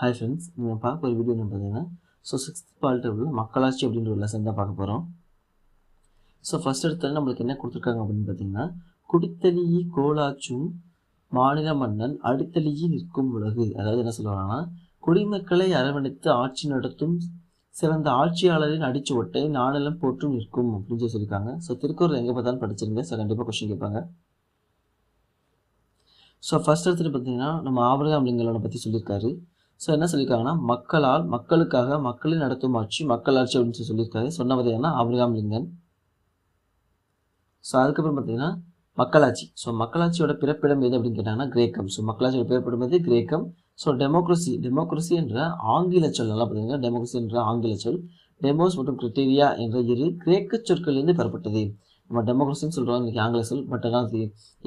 Hi friends, நீங்கள் பார்க்க ஒரு வீடியோ என்ன பார்த்தீங்கன்னா, சிக்ஸ்த் பால்டபிள் மக்களாட்சி அப்படின்ற ஒரு லெசன் தான் பார்க்க போகிறோம். ஃபர்ஸ்ட் எடுத்தாலும் நம்மளுக்கு என்ன கொடுத்துருக்காங்க அப்படின்னு பார்த்தீங்கன்னா, குடித்தலியி கோலாச்சும் மாநில மன்னன் அடித்தலியி நிற்கும் உலகு. அதாவது என்ன சொல்லுவாங்கன்னா, குடிமக்களை அரவணைத்து ஆட்சி நடத்தும் சிறந்த ஆட்சியாளரின் அடிச்சுவட்டை நாடெல்லாம் போற்றும் நிற்கும் அப்படின்னு சொல்லியிருக்காங்க. திருக்குறள் எங்கே பார்த்தாலும் படிச்சிருங்க. கண்டிப்பாக கொஸ்டின் கேட்பாங்க. ஃபர்ஸ்ட் எடுத்துகிட்டு பார்த்தீங்கன்னா, நம்ம ஆபிரகாம் லிங்கனை பற்றி சொல்லியிருக்காரு. என்ன சொல்லியிருக்காங்கன்னா, மக்களால் மக்களுக்காக மக்களை நடத்தும் ஆட்சி மக்களாட்சி அப்படின்னு சொல்லியிருக்காரு. சொன்னவர் யாருன்னா ஆபிரகாம் லிங்கன். அதுக்கப்புறம் பார்த்தீங்கன்னா மக்களாட்சி. மக்களாட்சியோட பிறப்பிடம் எது அப்படின்னு கேட்டாங்கன்னா கிரேக்கம். மக்களாட்சியோட பிறப்பிடம் எது? கிரேக்கம். டெமோக்ரஸி என்ற ஆங்கில சொல் நல்லா பார்த்தீங்கன்னா, டெமோக்ரஸி என்ற ஆங்கில சொல் டெமோஸ் மற்றும் கிரிட்டீரியா என்ற இரு கிரேக்க சொற்களிலிருந்து பெறப்பட்டது. நம்ம டெமோக்ரஸின்னு சொல்கிறோம் இன்னைக்கு ஆங்கில சொல். பட் ஆனால்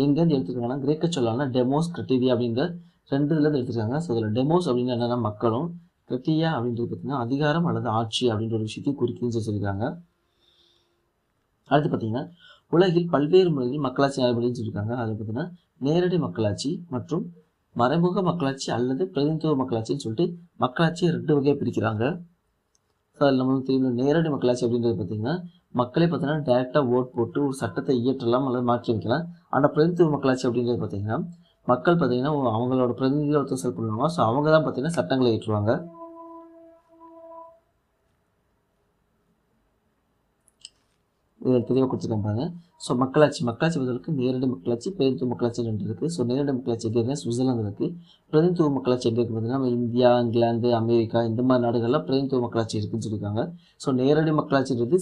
எங்கேருந்து எடுத்துருக்காங்கன்னா கிரேக்க சொல்லான டெமோஸ் கிரிட்டீரியா அப்படிங்கிற ரெண்டுலேருந்து எடுத்துருக்காங்க. இதில் டெமோஸ் அப்படின்னு என்னென்னா மக்களும், கிரிட்டீரியா அப்படின்றது பார்த்தீங்கன்னா அதிகாரம் அல்லது ஆட்சி அப்படின்ற ஒரு விஷயத்தை குறிக்குன்னு சொல்லியிருக்காங்க. அடுத்து பார்த்தீங்கன்னா உலகில் பல்வேறு முறையில் மக்களாட்சி நடைமுறைன்னு சொல்லியிருக்காங்க. அது பார்த்தீங்கன்னா நேரடி மக்களாட்சி மற்றும் மறைமுக மக்களாட்சி அல்லது பிரதிநிதித்துவ மக்களாட்சின்னு சொல்லிட்டு மக்களாட்சியை 2 வகையாக பிரிக்கிறாங்க. அதில் நம்ம தெரியும் நேரடி மக்களாட்சி அப்படின்றது பார்த்தீங்கன்னா மக்களே பார்த்தீங்கன்னா டேரெக்டாக ஓட் போட்டு ஒரு சட்டத்தை இயற்றலாம் அல்லது மாற்றி வைக்கலாம். ஆனால் பிரதிநிதித்துவ மக்களாட்சி அப்படின்றது பார்த்தீங்கன்னா மக்கள் பார்த்தீங்கன்னா அவங்களோட பிரதிநிதிகளை ஒருத்தர் செலக்ட் பண்ணுவாங்க. அவங்க தான் பார்த்தீங்கன்னா சட்டங்களை ஏற்றுவாங்க. இதில் தெளிவாக கொடுத்துருக்காங்க பாருங்க. மக்களாட்சி பொறுத்தவரைக்கும் நேரடி மக்களாட்சி, பிரதிநிதித்துவ மக்களாட்சி 2 இருக்குது. நேரடி மக்களாட்சி எங்கே இருக்குது? சுவிட்சர்லாந்து இருக்குது. பிரதிநிதித்துவ மக்களாட்சி எங்கே இருக்குது பார்த்தீங்கன்னா நம்ம இந்தியா, இங்கிலாந்து, அமெரிக்கா இந்த மாதிரி நாடுகளில் பிரதிநிதித்துவ மக்களாட்சி இருக்குன்னு சொல்லியிருக்காங்க. நேரடி மக்களாட்சின்றது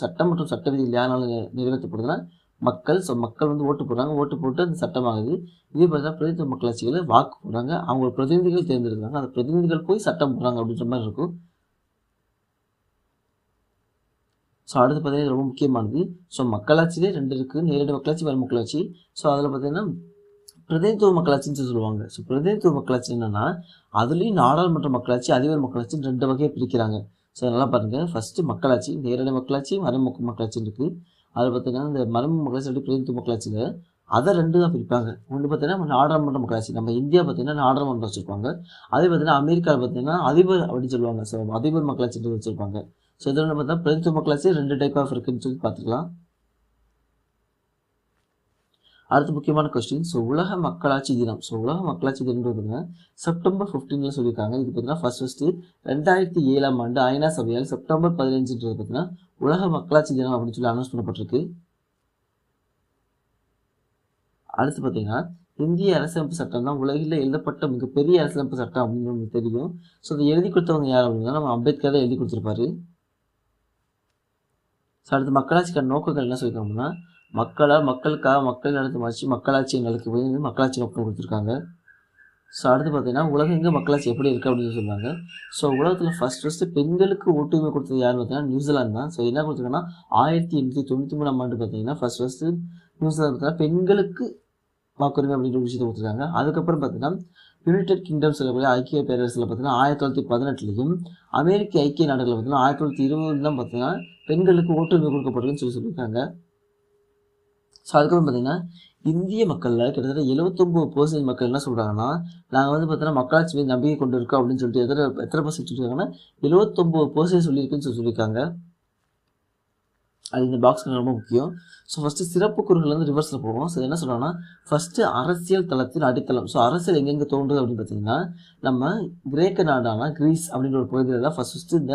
சட்டம் மற்றும் சட்ட விதிகள் யாராலும் நிறைவேற்றப்படுதுன்னா மக்கள். மக்கள் வந்து ஓட்டு போடுறாங்க, ஓட்டு போட்டு அந்த சட்டமாகுது. இதே மாதிரி தான் பிரதிநிதித்துவ மக்களாட்சிகளை வாக்கு போடுறாங்க, அவங்க பிரதிநிதிகள் தேர்ந்தெடுக்கிறாங்க, அந்த பிரதிநிதிகள் போய் சட்டம் போடுறாங்க அப்படின்ற மாதிரி இருக்கும். அடுத்து பார்த்தீங்கன்னா ரொம்ப முக்கியமானது. மக்களாட்சியிலே 2 இருக்குது, நேரடி மக்களாட்சி, மறு மக்களாட்சி. அதில் பார்த்தீங்கன்னா பிரதிநிதித்துவ மக்களாட்சின்னு சொல்லுவாங்க. பிரதிநிதித்துவ மக்களாட்சி என்னன்னா அதுலேயும் நாடாளுமன்ற மக்களாட்சி, அதிபர் மக்களாட்சின்னு 2 வகையை பிரிக்கிறாங்க. நல்லா பாருங்கள். ஃபஸ்ட்டு மக்களாட்சி, நேரடி மக்களாட்சி, மறைமுக மக்களாட்சின்னு இருக்குது. அதில் பார்த்தீங்கன்னா இந்த மறைமுக மக்களாட்சி அப்படி பிரதிநிதித்துவ மக்களாட்சியில் அதை 2 தான் பிரிப்பாங்க. ஒன்று பார்த்தீங்கன்னா நாடாளுமன்ற மக்களாட்சி. நம்ம இந்தியா பார்த்தீங்கன்னா நாடாளுமன்றம் வச்சுருப்பாங்க. அதே பார்த்தீங்கன்னா அமெரிக்காவில் பார்த்தீங்கன்னா அதிபர் அப்படின்னு சொல்லுவாங்க. அதிபர் மக்களாட்சின்றது வச்சுருப்பாங்க. இதில் பார்த்தா பிரதிநிதித்துவ மக்களாட்சி 2 டைப் ஆஃப் இருக்குன்னு சொல்லி பார்த்துக்கலாம். அடுத்து முக்கியமான கொஸ்டின். உலக மக்களாட்சி தினம். உலக மக்களாட்சி தினம் பார்த்தீங்கன்னா செப்டம்பர் 15 சொல்லியிருக்காங்க. இது பார்த்தீங்கன்னா ஃபர்ஸ்ட் 2007ஆம் ஆண்டு ஐநா சபையால் செப்டம்பர் 15 பார்த்தீங்கன்னா உலக மக்களாட்சி தினம் அப்படின்னு சொல்லி அனௌன்ஸ் பண்ணப்பட்டிருக்கு. அடுத்து பார்த்தீங்கன்னா இந்திய அரசியலமைப்பு சட்டம் தான் உலகில் எழுதப்பட்ட மிகப்பெரிய அரசியலமைப்பு சட்டம் அப்படின்னு நமக்கு தெரியும். அதை எழுதி கொடுத்தவங்க யார் அப்படின்னா நம்ம அம்பேத்கர் தான் எழுதி கொடுத்துருப்பாரு. அடுத்து மக்களாட்சிக்கான நோக்கங்கள் என்ன சொல்லியிருக்காங்கன்னா மக்களுக்காக மக்கள் நடத்தும் ஆட்சி மக்களாட்சி எங்களுக்கு மக்களாட்சி நோக்கம் கொடுத்துருக்காங்க. அடுத்து பார்த்தீங்கன்னா உலகெங்க மக்களாட்சி எப்படி இருக்குது அப்படின்னு சொல்லுவாங்க. உலகத்தில் ஃபர்ஸ்ட் பெண்களுக்கு ஓட்டுரிமை கொடுத்தது யாருன்னு பார்த்தீங்கன்னா நியூசிலாந்து தான். என்ன கொடுத்துருக்காங்கன்னா 1893ஆம் ஆண்டு பார்த்தீங்கன்னா ஃபர்ஸ்ட் நியூசிலாந்து பார்த்தீங்கன்னா பெண்களுக்கு வாக்குரிமை அப்படின்ற ஒரு விஷயத்தை கொடுத்துருக்காங்க. அதுக்கப்புறம் பார்த்தீங்கன்னா யுனைடெட் கிங்டம் சொல்லக்கூடிய ஐக்கிய பேரரசில் பார்த்தீங்கன்னா 1918 அமெரிக்க ஐக்கிய நாடுகளில் பார்த்தீங்கன்னா 1920 தான் பார்த்தீங்கன்னா பெண்களுக்கு ஓட்டுரிமை கொடுக்கப்பட்டிருக்குன்னு சொல்லியிருக்காங்க. அதுக்கப்புறம் பார்த்தீங்கன்னா இந்திய மக்களில் கிட்டத்தட்ட 79% மக்கள் என்ன சொல்கிறாங்கன்னா நாங்கள் வந்து பார்த்தீங்கன்னா மக்களாட்சி மீது நம்பிக்கை கொண்டு இருக்கோம் அப்படின்னு சொல்லிட்டு எத்தனை பர்சன்ட் சொல்லியிருக்காங்கன்னா 79% சொல்லியிருக்குன்னு சொல்லியிருக்காங்க. அது இந்த பாக்ஸ்க்கு ரொம்ப முக்கியம். ஃபஸ்ட்டு சிறப்பு கூறுகள் வந்து ரிவர்ஸில் போவோம். என்ன சொல்கிறாங்கன்னா ஃபஸ்ட்டு அரசியல் தளத்தின் அடித்தளம். அரசியல் எங்கெங்கே தோன்றுது அப்படின்னு பார்த்தீங்கன்னா நம்ம கிரேக்க நாடான கிரீஸ் அப்படின்ற ஒரு பகுதியில் தான் ஃபஸ்ட்டு இந்த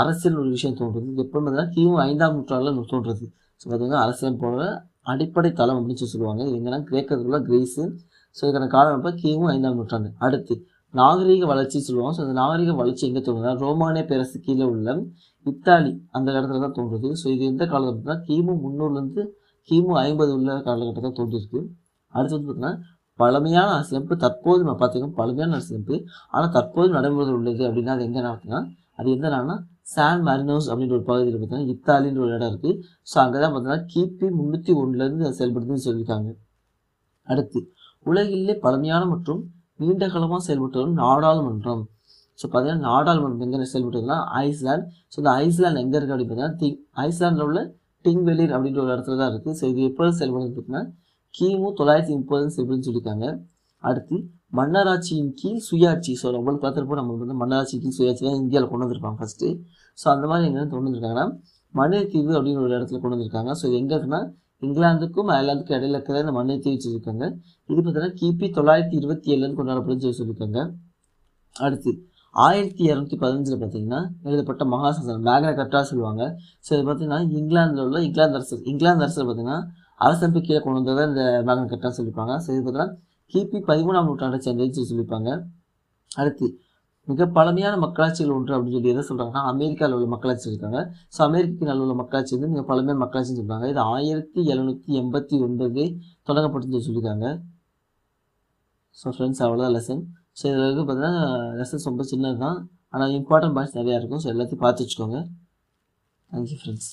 அரசியல் ஒரு விஷயம் தோன்றுது. இது எப்போ பார்த்தீங்கன்னா கிமு 5ஆம் நூற்றாண்டில் தோன்றுறது. பார்த்தீங்கன்னா அரசியல் போல அடிப்படை தளம் அப்படின்னு சொல்லுவாங்க. எங்கன்னா கிரேக்கத்துக்குள்ள கிரீஸு. இதுக்கான காலம் எப்போ? கிமு 5ஆம் நூற்றாண்டு. அடுத்து நாகரீக வளர்ச்சி சொல்லுவாங்க. இந்த நாகரீக வளர்ச்சி எங்கே தோன்றுதுன்னா ரோமானிய பேரரசு கீழே உள்ள இத்தாலி அந்த இடத்துல தான் தோன்றுது. இது எந்த காலகட்டத்தில் கிமு 300 கிமு 50 உள்ள காலகட்டத்தில் தோன்றிருக்கு. அடுத்து வந்து பார்த்தீங்கன்னா பழமையான அரசியலமைப்பு தற்போது நம்ம பார்த்துக்கோங்க. பழமையான அரசியலமைப்பு ஆனால் தற்போது நடைமுறையில் உள்ளது அப்படின்னா அது எங்கே பார்த்தீங்கன்னா அது எந்த நாள்னா சான் மாரினோஸ் அப்படின்ற ஒரு பகுதியில் பார்த்தீங்கன்னா இத்தாலின்ற ஒரு இடம் இருக்குது. அங்கே தான் பார்த்தீங்கன்னா கிபி 301 செயல்படுதுன்னு சொல்லியிருக்காங்க. அடுத்து உலகிலே பழமையான மற்றும் நீண்ட காலமாக செயல்பட்டு வரும் நாடாளுமன்றம். பார்த்தீங்கன்னா நாடாளுமன்றம் எங்கே செயல்பட்டுருக்குன்னா ஐஸ்லாந்து. இந்த ஐஸ்லாந்து எங்கே இருக்குது அப்படின்னு பார்த்தீங்கன்னா ஐஸ்லாண்டில் உள்ள டிங்வெலிர் அப்படின்ற ஒரு இடத்துல தான் இருக்குது. இது எப்போது செயல்படுது பார்த்தீங்கன்னா கிமு 930 செயல்படுன்னு சொல்லியிருக்காங்க. அடுத்து மன்னராட்சியின் கீழ் சுயாட்சி. ஸோ நம்மளுக்கு பார்த்துருப்போம், நம்ம வந்து மன்னராட்சியின் கீழ் சுயாட்சி தான் இந்தியாவில் கொண்டு வந்திருப்பாங்க ஃபஸ்ட்டு. ஸோ அந்த மாதிரி எங்கே கொண்டு வந்திருக்காங்கன்னா மன்னித்தீவு அப்படின்னு ஒரு இடத்துல கொண்டு வந்திருக்காங்க. ஸோ இது எங்கே இருக்குன்னா இங்கிலாந்துக்கும் அயர்லாந்துக்கும் இடையில இருக்கிற இந்த மன்னித்தீவு வச்சுருக்காங்க. இது பார்த்தீங்கன்னா கிபி 927 கொண்டாடப்படுன்னு சொல்லியிருக்காங்க. அடுத்து 1215 பார்த்தீங்கன்னா எழுதப்பட்ட மகாசாசனம் மேக்னா கர்ட்டா சொல்லுவாங்க. ஸோ இது பார்த்தீங்கன்னா இங்கிலாந்தில் உள்ள இங்கிலாந்து அரசர் பார்த்தீங்கன்னா அரசமைப்பு கீழே கொண்டு வந்ததை இந்த மேக்னா கர்ட்டான்னு சொல்லியிருப்பாங்க. ஸோ இது பார்த்தீங்கன்னா கிபி 13ஆம் நூற்றாண்டை சேர்ந்ததுன்னு சொல்லியிருப்பாங்க. அடுத்து மிக பழமையான மக்களாட்சிகள் ஒன்று அப்படின்னு சொல்லி எதை சொல்கிறாங்கன்னா அமெரிக்காவில் உள்ள மக்களாட்சி இருக்காங்க. ஸோ அமெரிக்காவில் உள்ள மக்களாட்சி வந்து மிக பழமையான மக்களாட்சின்னு சொல்கிறாங்க. இது 1789 தொடங்கப்பட்டுன்னு சொல்லியிருக்காங்க. ஸோ ஃப்ரெண்ட்ஸ் அவ்வளோதான் லெசன். ஸோ இதில் வந்து பார்த்தீங்கன்னா லெசன்ஸ் ரொம்ப சின்னது தான், ஆனால் இம்பார்ட்டன்ட் பாயிண்ட்ஸ் நிறையா இருக்கும். ஸோ எல்லாத்தையும் பார்த்து வச்சுக்கோங்க. Thank you friends.